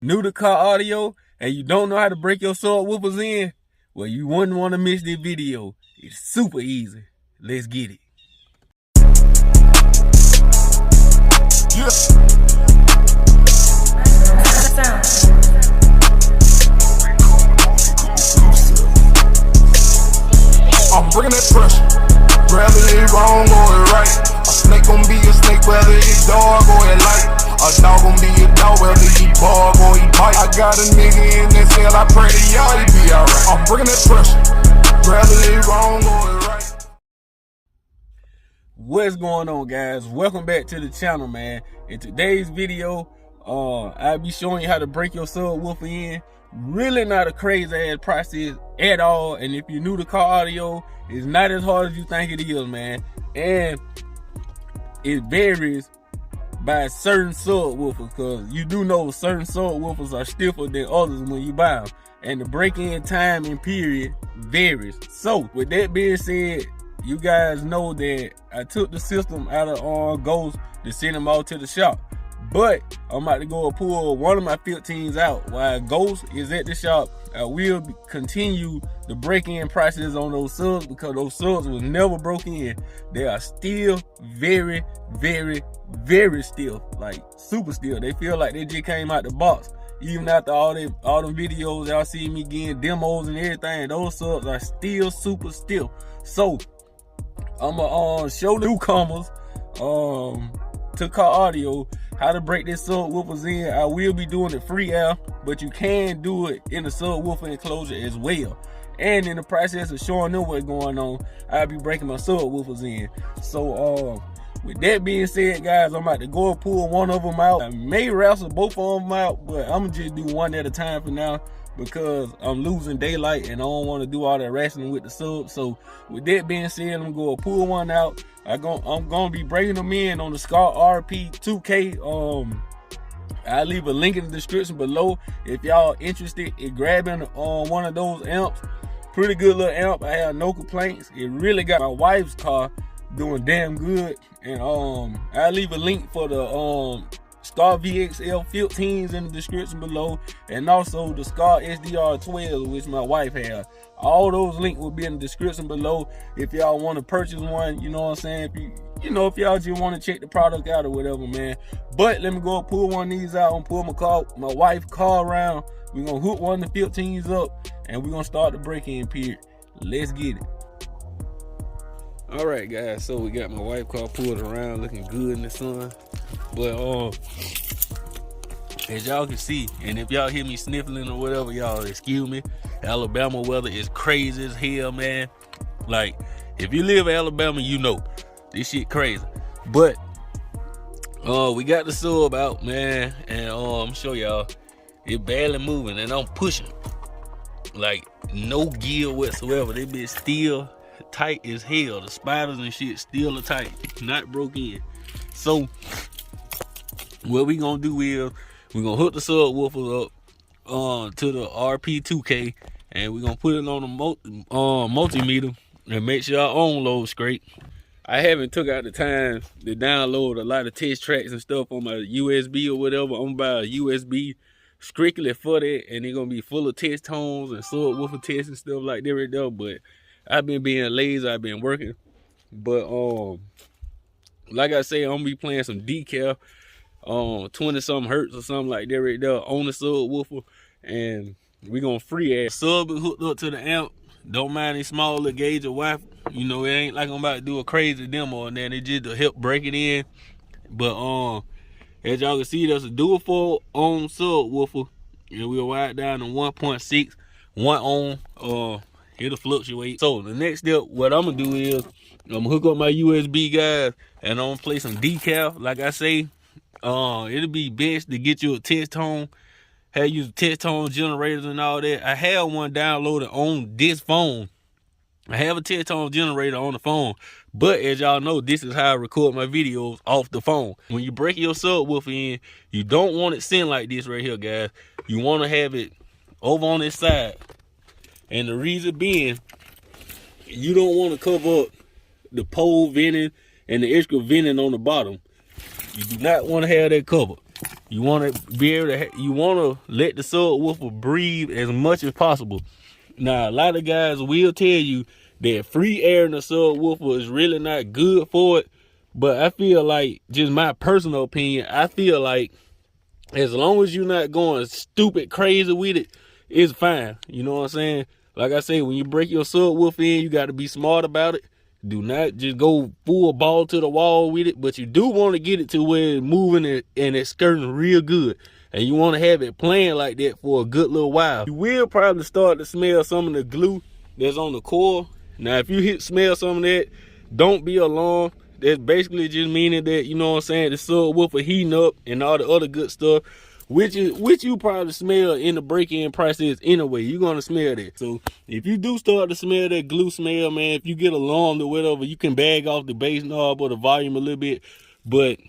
New to Skar Audio and you don't know how to break your subwoofers in, well, you wouldn't want to miss this video. It's super easy. Let's get it. Yeah. I'm bringing that pressure. Gravity wrong or right. A snake gon' be a snake whether it's dog or it light. A dog gon' be a dog whether he bark or he bite. I got a nigga in that cell, I pray to y'all he be alright. I'm bringing that pressure. Gravity wrong or it right. What's going on, guys? Welcome back to the channel, man. In today's video, I'll be showing you how to break your subwoofer in. Really not a crazy ass process at all, and if you're new to Skar Audio, it's not as hard as you think it is, man. And it varies by certain subwoofers, because you do know certain subwoofers are stiffer than others when you buy them, and the break-in time and period varies. So with that being said, you guys know that I took the system out of Guage to send them all to the shop, but I'm about to go pull one of my 15s out. While Guage is at the shop, I will continue the break-in process on those subs, because those subs was never broken in. They are still very, very, very still, like super still. They feel like they just came out the box. Even after all them videos y'all see me getting demos and everything, those subs are still super still. So I'm gonna show the newcomers to Skar Audio how to break this subwoofers in. I will be doing it free air, but you can do it in the subwoofer enclosure as well. And in the process of showing them what's going on, I'll be breaking my subwoofers in. So with that being said, guys, I'm about to go and pull one of them out. I may wrestle both of them out, but I'm gonna just do one at a time for now, because I'm losing daylight and I don't want to do all that wrestling with the sub. So with that being said, I'm gonna pull one out. I'm gonna be breaking them in on the Skar Rp 2K. I'll leave a link in the description below if y'all interested in grabbing one of those amps. Pretty good little amp. I have no complaints. It really got my wife's car doing damn good. And I'll leave a link for the Skar Vxf 15s in the description below, and also the Skar Sdr 12, which my wife has. All those links will be in the description below if y'all want to purchase one. You know what I'm saying? If y'all just want to check the product out or whatever, man. But let me go pull one of these out and pull my wife's car around. We're gonna hook one of the 15s up and we're gonna start the break-in period. Let's get it. All right, guys, so we got my wife car pulled around, looking good in the sun. But as y'all can see, and if y'all hear me sniffling or whatever, y'all excuse me. Alabama weather is crazy as hell, man. Like, if you live in Alabama, you know this shit crazy. But we got the sub out, man, and I'm show y'all it barely moving, and I'm pushing like no gear whatsoever. They bitch still tight as hell. The spiders and shit still are tight, not broke in. So what we gonna do is we're gonna hook the subwoofers up to the RP2K, and we're gonna put it on the multimeter and make sure our own load straight. I haven't took out the time to download a lot of test tracks and stuff on my USB or whatever. I'm buy a USB strictly for that, and they're gonna be full of test tones and subwoofer tests and stuff like that right there. But I've been being lazy, I've been working. But like I say, I'm gonna be playing some decal 20-something hertz or something like that right there on the subwoofer, and we gonna free ass sub it hooked up to the amp. Don't mind a small little gauge of Wi-Fi. You know, it ain't like I'm about to do a crazy demo, and then it just to help break it in. But as y'all can see, there's a dual fold ohm subwoofer, and we'll wire it down to 1.6, 1 ohm. It'll fluctuate. So the next step, what I'm gonna do is I'm gonna hook up my USB, guys, and I'm gonna play some decal. Like I say, it'll be best to get you a test tone. Have use test tone generators and all that. I have one downloaded on this phone. I have a test tone generator on the phone, but as y'all know, this is how I record my videos off the phone. When you break your subwoofer in, you don't want it sitting like this right here, guys. You want to have it over on this side. And the reason being, you don't want to cover up the pole venting and the extra venting on the bottom. You do not want to have that covered. You want to be able to, you want to let the subwoofer breathe as much as possible. Now, a lot of guys will tell you that free air in the subwoofer is really not good for it. But I feel like, just my personal opinion, I feel like as long as you're not going stupid crazy with it, it's fine. You know what I'm saying? Like I say, when you break your subwoofer in, you got to be smart about it. Do not just go full ball to the wall with it, but you do want to get it to where it's moving and it's skirting real good. And you want to have it playing like that for a good little while. You will probably start to smell some of the glue that's on the coil. Now, if you smell some of that, don't be alarmed. That's basically just meaning that, you know what I'm saying, the subwoofer heating up and all the other good stuff, which you probably smell in the break-in process anyway. You're gonna smell that. So if you do start to smell that glue smell, man, if you get alarmed or whatever, you can bag off the bass knob or the volume a little bit, but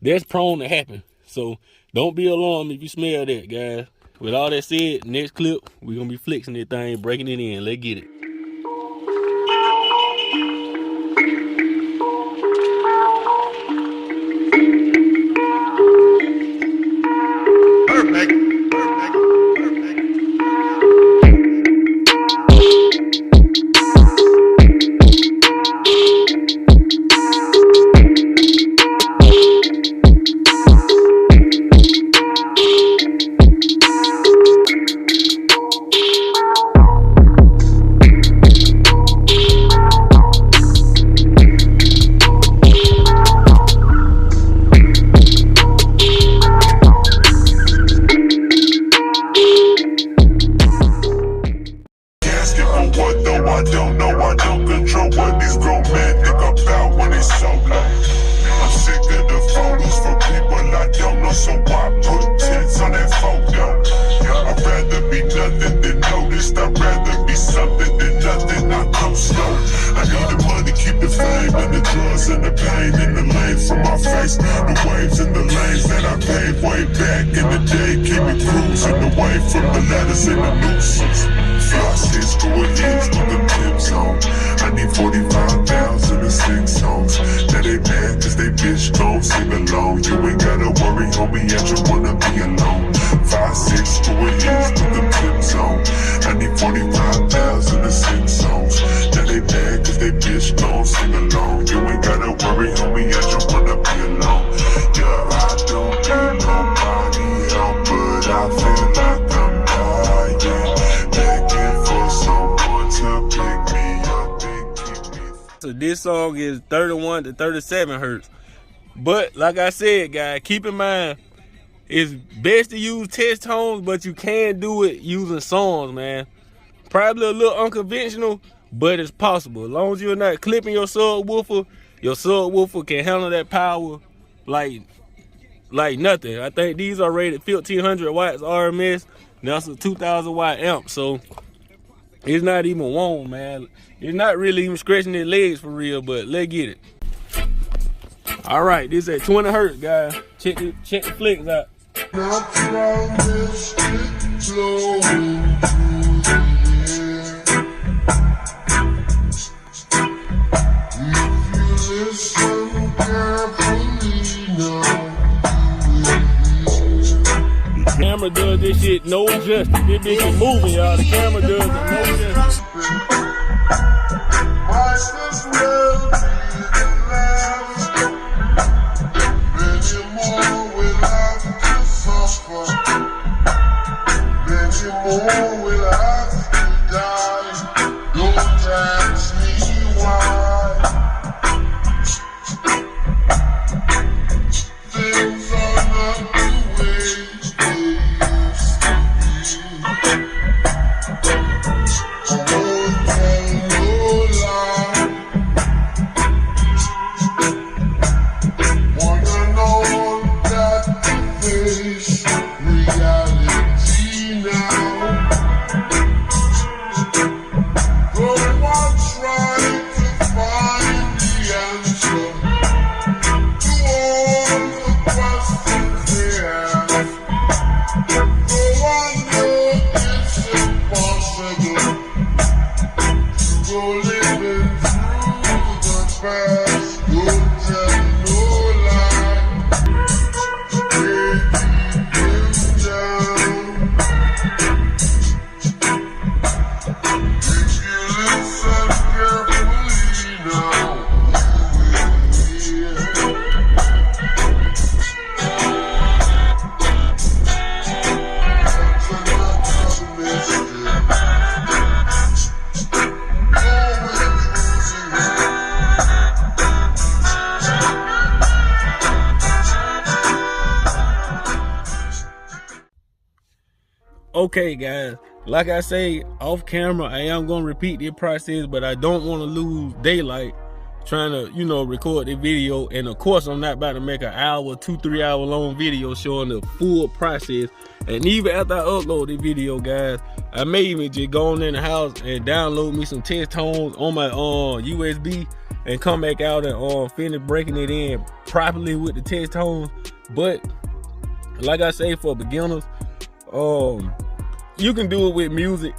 that's prone to happen. So don't be alarmed if you smell that, guys. With all that said, next clip, we're gonna be flexing that thing, breaking it in. Let's get it. So this song is 31 to 37 hertz. But like I said, guys, keep in mind, it's best to use test tones, but you can do it using songs, man. Probably a little unconventional, but it's possible. As long as you're not clipping your subwoofer can handle that power like nothing. I think these are rated 1500 watts RMS. That's a 2000 watt amp, so it's not even warm, man. It's not really even stretching their legs for real, but let's get it. All right, this at 20 hertz, guys. Check the flicks out. The camera does this shit no justice. This bitch is moving, y'all. The camera does it no justice. Reality now. Okay guys, like I say off camera, I am gonna repeat this process, but I don't want to lose daylight trying to, you know, record the video. And of course I'm not about to make an hour, 2-3 hour long video showing the full process. And even after I upload the video, guys, I may even just go on in the house and download me some test tones on my USB and come back out and finish breaking it in properly with the test tones. But like I say, for beginners, you can do it with music,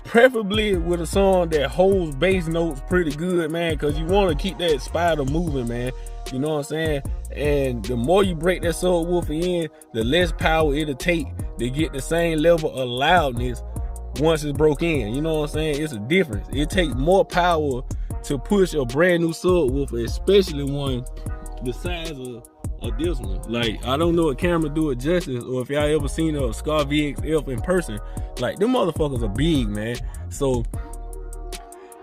preferably with a song that holds bass notes pretty good, man, because you want to keep that spider moving, man. You know what I'm saying? And the more you break that subwoofer in, the less power it'll take to get the same level of loudness once it's broke in. You know what I'm saying? It's a difference. It takes more power to push a brand new subwoofer, especially one the size of this one. Like, I don't know if camera do it justice, or if y'all ever seen a Skar Vxf in person. Like, them motherfuckers are big, man. So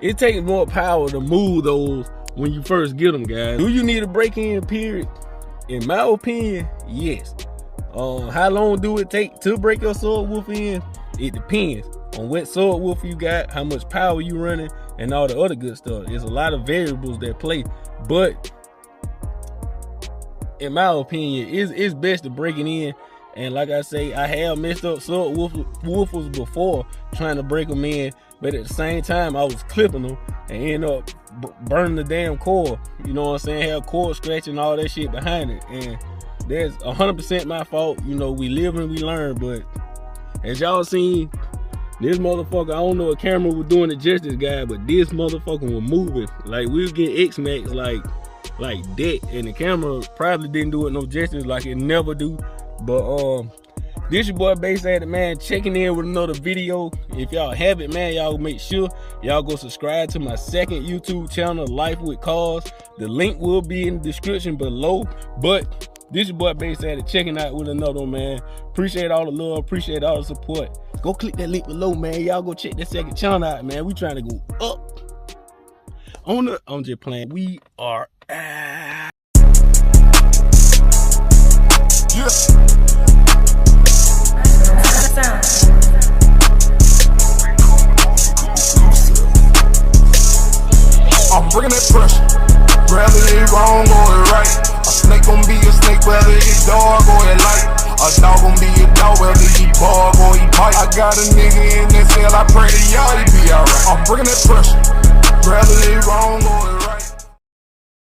it takes more power to move those when you first get them, guys. Do you need a break-in period? In my opinion, yes. How long do it take to break your subwoofer in? It depends on what subwoofer you got, how much power you running, and all the other good stuff. There's a lot of variables that play, but in my opinion, it's best to break it in. And like I say, I have messed up subwoofers before trying to break them in, but at the same time I was clipping them and end up burning the damn cord. You know what I'm saying? Have cord scratching, all that shit behind it, and that's 100% my fault. You know, we live and we learn. But as y'all seen, this motherfucker, I don't know if camera was doing it justice, guy, but this motherfucker was moving. Like, we was getting X-Max like that, and the camera probably didn't do it no justice, like it never do. But this your boy Bass Addict, man, checking in with another video. If y'all haven't, man, y'all make sure y'all go subscribe to my second YouTube channel, Life with Cars. The link will be in the description below. But this your boy Bass Addict checking out with another one, man. Appreciate all the love, appreciate all the support. Go click that link below, man. Y'all go check that second channel out, man. We trying to go up on the, I'm just playing. We are Yeah. I'm bringing that pressure, whether it wrong or it right. A snake gon' be a snake, whether it dog or it light. A dog gon' be a dog, whether he bark or he bite. I got a nigga in that cell, I pray to y'all he be alright. I'm bringing that pressure, whether it wrong or it right.